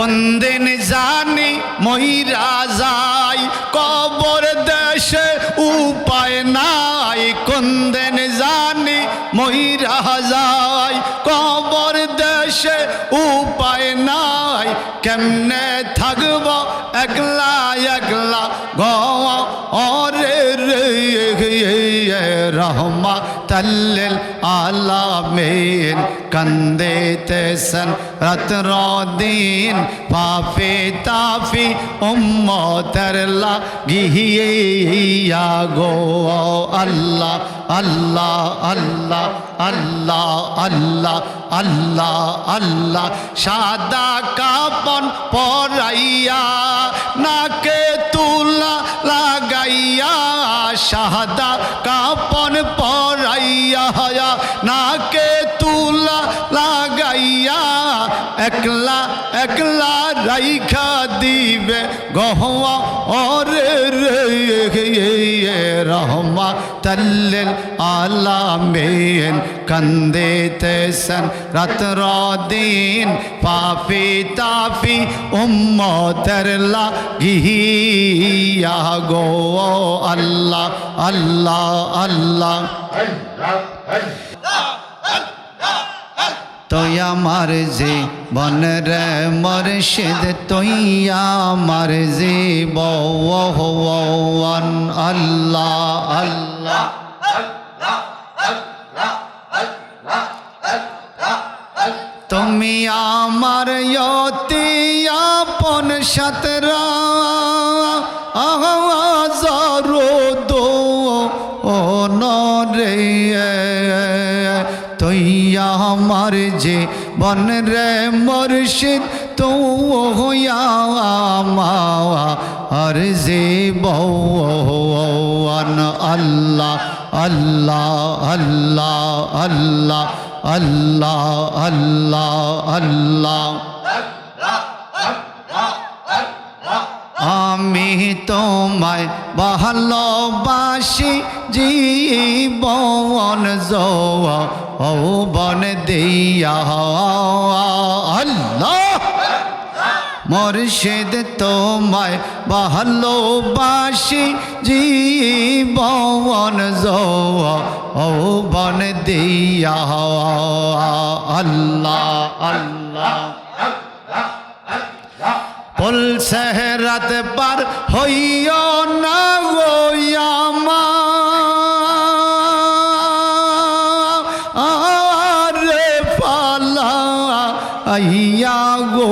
কোন দিন জানি মইরা যাই কবর দেশে উপায় নাই কোন দিন জানি মইরা যাই কবর দেশে উপায় নাই কেমনে থাকব একলা একলা ঘরে রে রহমাতাল আলামিন কান্দেতেছেন রাত্র দিন পাপে তাফি উম্মতের লাগিয়া গো আল্লাহ আল্লাহ আল্লাহ আল্লাহ আল্লাহ আল্লাহ আল্লাহ সাদা কাপন পরাইয়া নাকে তুলা লাগাইয়া সাদা কাপন পরাইয়া নাকে তুলা লাগাইয়া একলা একলা রাইখা দিবে গহওয়া ওরে রে রহমাতাল আলামিন কান্দেতেছেন রাত্র দিন পাপি তাফি উম্মতের লাগিয়া গো আল্লাহ আল্লাহ আল্লাহ তুই আমার জীবন রে মুর্শিদ তুই আমার জীবন আল্লাহ আল্লাহ তুমি আমার অতি আপন সাতরা দো ও নরে তুই আমার জীবন রে মুর্শিদ তো আমার জীবন আল্লাহ আল্লাহ আল্লাহ আল্লাহ আল্লাহ আল্লাহ আল্লাহ আমি তোমায় ভালোবাসি জীবন যৌবন দিয়া আল্লাহ মুর্শিদ তোমায় ভালোবাসি জীবন যৌবন দিয়া আল্লাহ আল্লাহ পুল সেহরাত পার হইও না গো আমারে পালা আইয়া গো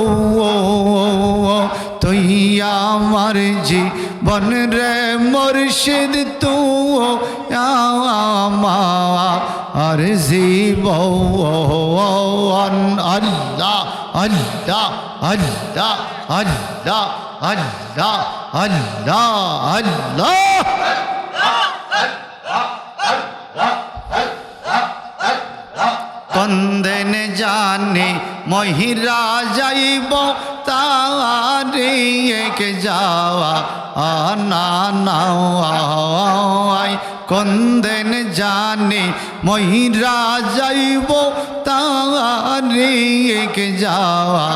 তুই আমার জীবন রে মুর্শিদ তু আমার জীবন আল্লাহ আল্লাহ আল্লাহ আল্লাহ আল্লাহ আল্লাহ আল্লাহ কন্দেন জানি মহিরা যাইব তারি এক যাওয়া আনা নাওয়াই কন্দেন জানি মহিরা যাইব তারি এক যাওয়া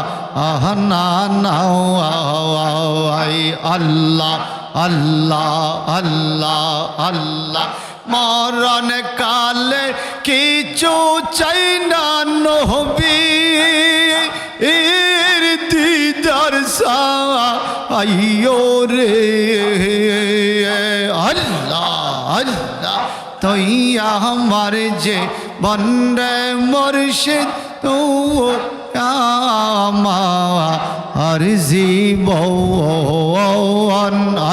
আনা নাওয়াই আল্লাহ আল্লাহ আল্লাহ আল্লাহ মরণ কালে কিছু চাই না নবী এর দিদার আইয়ো রে আল্লাহ আল্লাহ তুই আমার যে বন্ডে মুর্শিদ তো আমার জীবন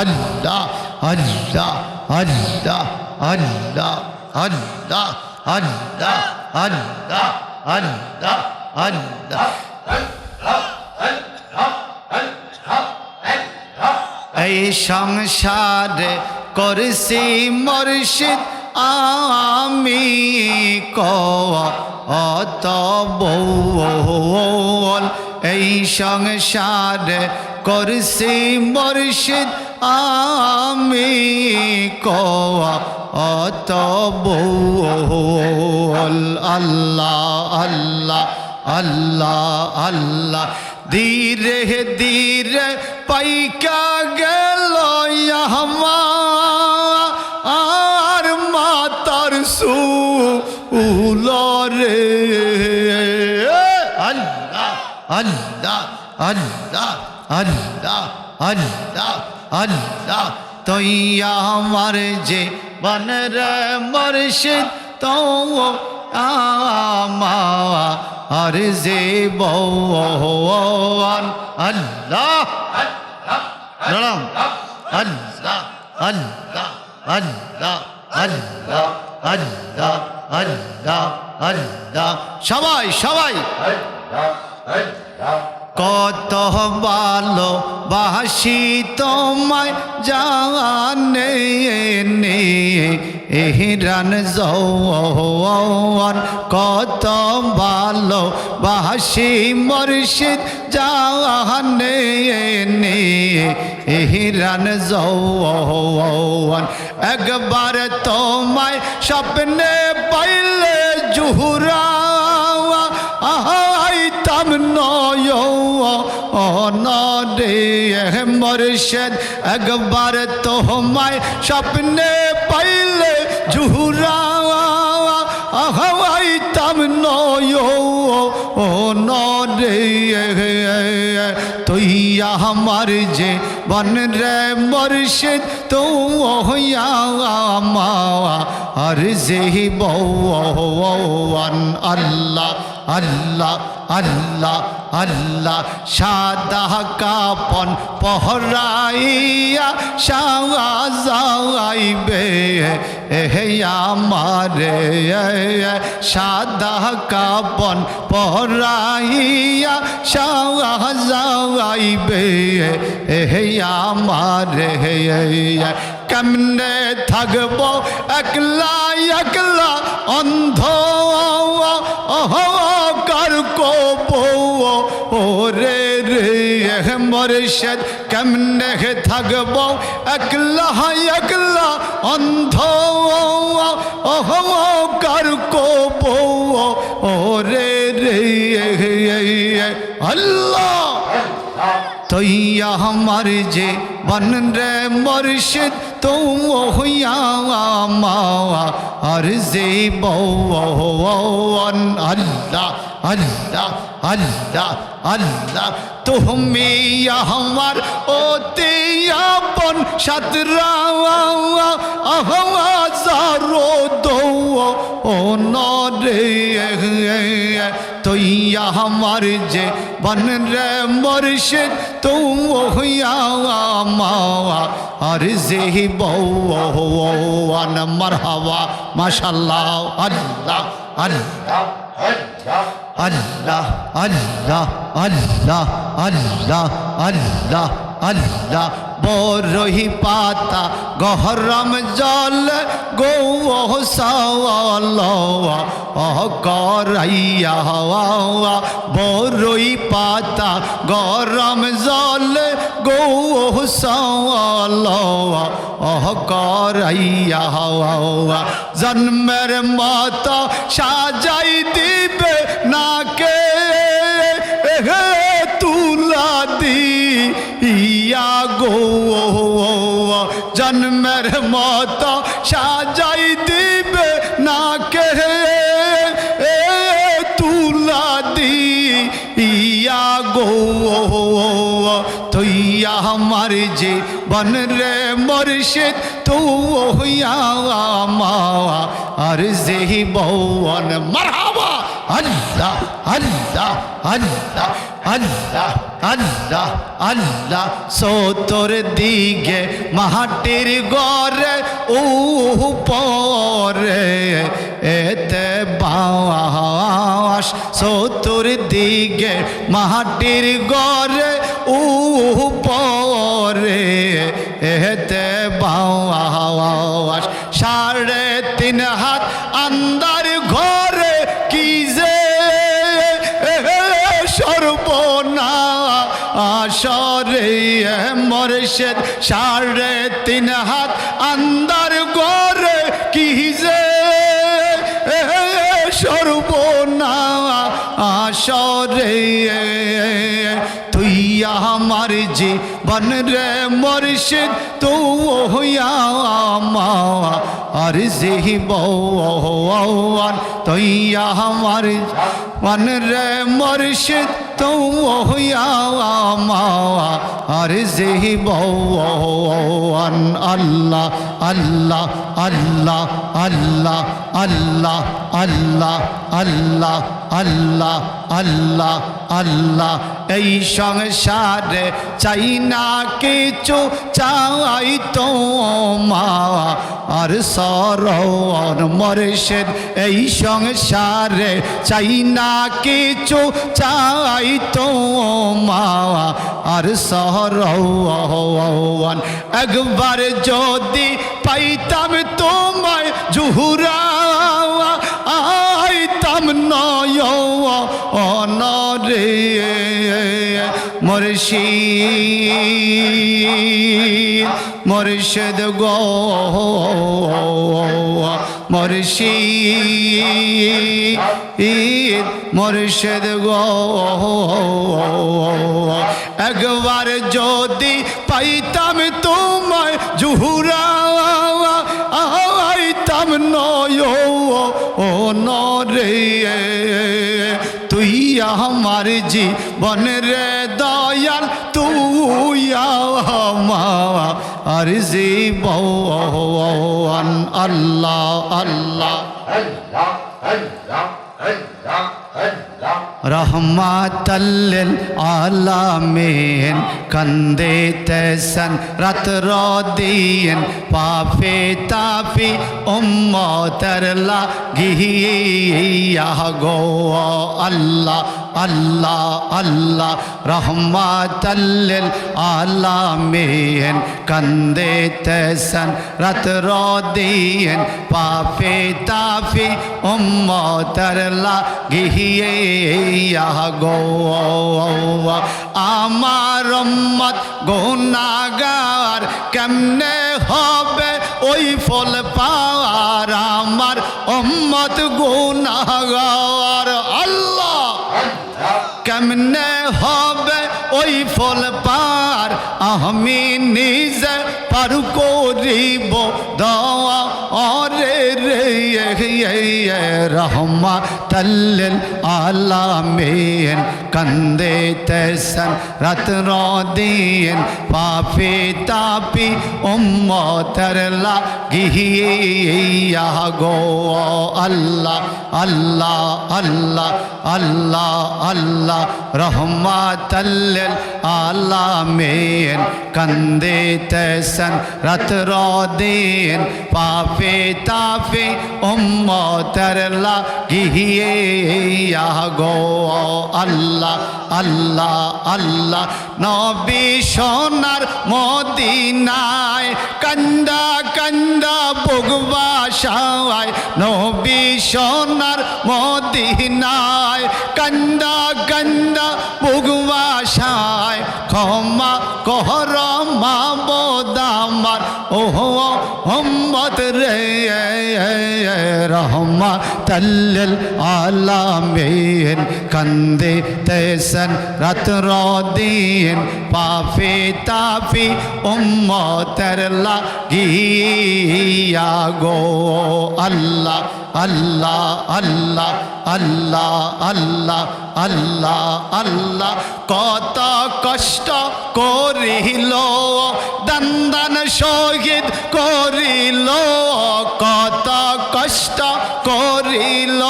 আল্লাহ আল্লাহ আল্লাহ আল্লাহ আল্লাহ আল্লাহ আল্লাহ আল্লাহ আল্লাহ এই সংসারে করছি মুর্শিদ আমি কত বল এই সংসারে করছি মুর্শিদ আমি কত বল আল্লাহ আল্লাহ আল্লাহ আল্লাহ ধীরে ধীরে পাইকা গেল আমার মাতার সুলরে আল্লাহ আল্লাহ আল্লাহ আল্লাহ আল্লাহ আল্লাহ তুই আমার যে বনের মুর্শিদ তো আমার যে বন আল্লাহ আল্লাহ আল্লাহ আল্লাহ আল্লাহ আল্লাহ আল্লাহ আল্লাহ আল্লাহ সবাই সবাই কত ভালো বাসি তোমায় জানে নে এহরান জওয়ান কত ভালো বাসি মুর্শিদ জানে নে এহরান জওয়ান একবার তোমায় স্বপ্নে পাইলে জুহুরা আইতাম নয়নে মুর্শিদ একবার তোমায় স্বপ্নে পাইলে জুহুরা আইতাম নয়নে তুই আমার যে বন রে মুর্শিদ তো আর যে বন আল্লাহ আল্লাহ আল্লাহ আল্লাহ সাদা কাপন পহরাইয়া সাজাইবে হে আমারে সাদা কাপন পহরাইয়া সাজাইবে হে আমারে কেমনে থাকবো একলা একলা অন্ধ কার কবো রে রে মুর্শিদ কেমনে থাকবো একলা একলা অন্ধ কার কবো রে রে আল্লাহ তুই আমার যে বন রে মুর্শিদ তো আর যে বন আল্লাহ আল্লাহ আল্লাহ আল্লাহ তুমি আমার অতি আপন সাতরা আহাজারো দো নরে তুই আমার যে বন রে মুর্শিদ তো আর যে বন মারহাবা মাশাআল্লাহ আল্লাহ আল্লাহ আল্লাহ আল্লাহ আল্লাহ আল্লাহ আল্লাহ আল্লাহ বরহি পাতা গহরম জল গৌসাল্লাহ করাইয়া বরহি পাতা গরম জল গৌসাল্লাহ করাইয়া জন্মের মত সাজাই দিবে নাকে তুলা দি ইয়া গো জন্মের মত সাজাই দিবে নাকে তুলা দি ইয়া গো তুই আমার যে বন রে মুর্শিদ তো আর যে বন মারহাবা আল্লাহ আল্লাহ আল্লাহ আল্লাহ আল্লাহ আল্লাহ সতর দিকে মাটির গড়ে উপরে এতে বাস সতর দিকে মাটির গড়ে উপরে এতে বাস 3.5 হাত আন্দার ঘরে কি যে সর্বনাশরে মুর্শিদ 3.5 হাত আন্দার ঘরে কি যে সর্বনাশরে আমার জীবন রে মুর্শিদ তো আর জীবন তুই আমার জীবন রে মুর্শিদ তো আর জীবন আল্লাহ আল্লাহ আল্লাহ আল্লাহ আল্লাহ আল্লাহ আল্লাহ আল্লাহ আল্লাহ আল্লাহ এই সংসারে চাই না কিছু চাই তো আর সরোর মুর্শিদ এই সংসারে চাই না কিছু চাই তো আর সরোর একবার যদি পাইতাম তোমায় জুহুরা আইতাম নয় অনরে মুর্শিদ মুর্শিদ গো মুর্শিদ মুর্শিদ গো একবার যদি পাইতাম তোমায় জুহুরা আইতাম নয় ও নরে তুই আমার জীবন রে দয়াল তুই আমার জীবন আল্লাহ আল্লাহ রহমাতাল্লিল আলামিন কান্দে তেসন রাত রদিন পাপে তাপি উম্মতের লাগিয়া গো আল্লাহ আল্লাহ আল্লাহ রহমাতাল্লিল আলামিন কান্দে তেসন রাত রদিন পাপে তাপি উম্মতের লাগিয়া গো আমার উম্মত গুনাহগার কেমনে হবে ওই ফল পাওয়ার আমার উম্মত গুনাহগার আল্লাহ কেমনে হবে ওই ফল পার আমি নিজে পার করিব দোয়া ওরে রে রহমাতাল্লিল আলামিন কান্দে তেসন রাত রদিন পাপে তাপি উম্মতের লাগিয়া গো আল্লাহ আল্লাহ আল্লাহ আল্লাহ আল্লাহ রহমাতাল্লিল আলামিন কান্দে তেসন রাত রদিন পাপে তাপি উম্মতের লাগিয়া গো আল্লাহ আল্লাহ আল্লাহ নবী সোনার মদিনায় কান্দা কান্দা বুকবা শাওয়ায় নবী সোনার মদিনায় কান্দা কান্দা বুকবা শায় ক্ষমা কর মাবুদ আমার ওহো উম্মত রে রহমাতাল্লিল আলামিন কান্দে তেসন রাত রদিন পাপে তাপি উম্মতের লাগিয়া গো আল্লাহ আল্লাহ আল্লাহ আল্লাহ আল্লাহ আল্লাহ আল্লাহ কত কষ্ট করিল দন্দন শহীদ করিল কত কষ্ট করিল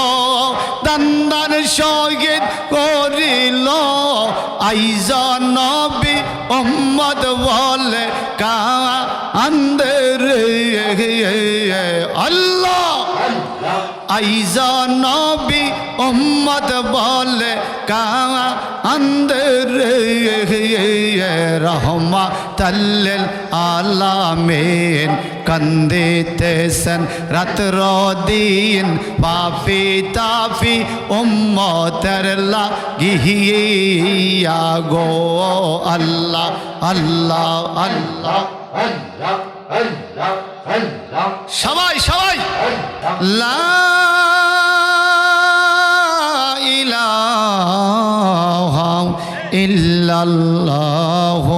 দন্দন শহীদ করিল আইজ নবী উম্মত বলে কান্দে রে আল্লাহ আইজ নবী উম্মত বলে কান্দে রে রহমাতাল্লিল আলামিন কান্দে তেসন রাত রদিন পাপি তাপি উম্মতের লাগিয়া গো আল্লাহ আল্লাহ আল্লাহ আল্লাহ আল্লাহ আল্লাহ সবাই সবাই লা ইলাহা ইল্লাল্লাহু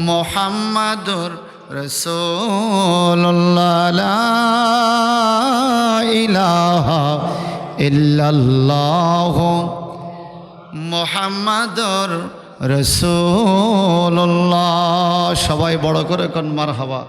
মুহাম্মাদুর রাসূলুল্লাহ লা ইলাহা ইল্লাল্লাহু মুহাম্মাদুর রাসূলুল্লাহ। সবাই বড় করে কোন মারহাবা।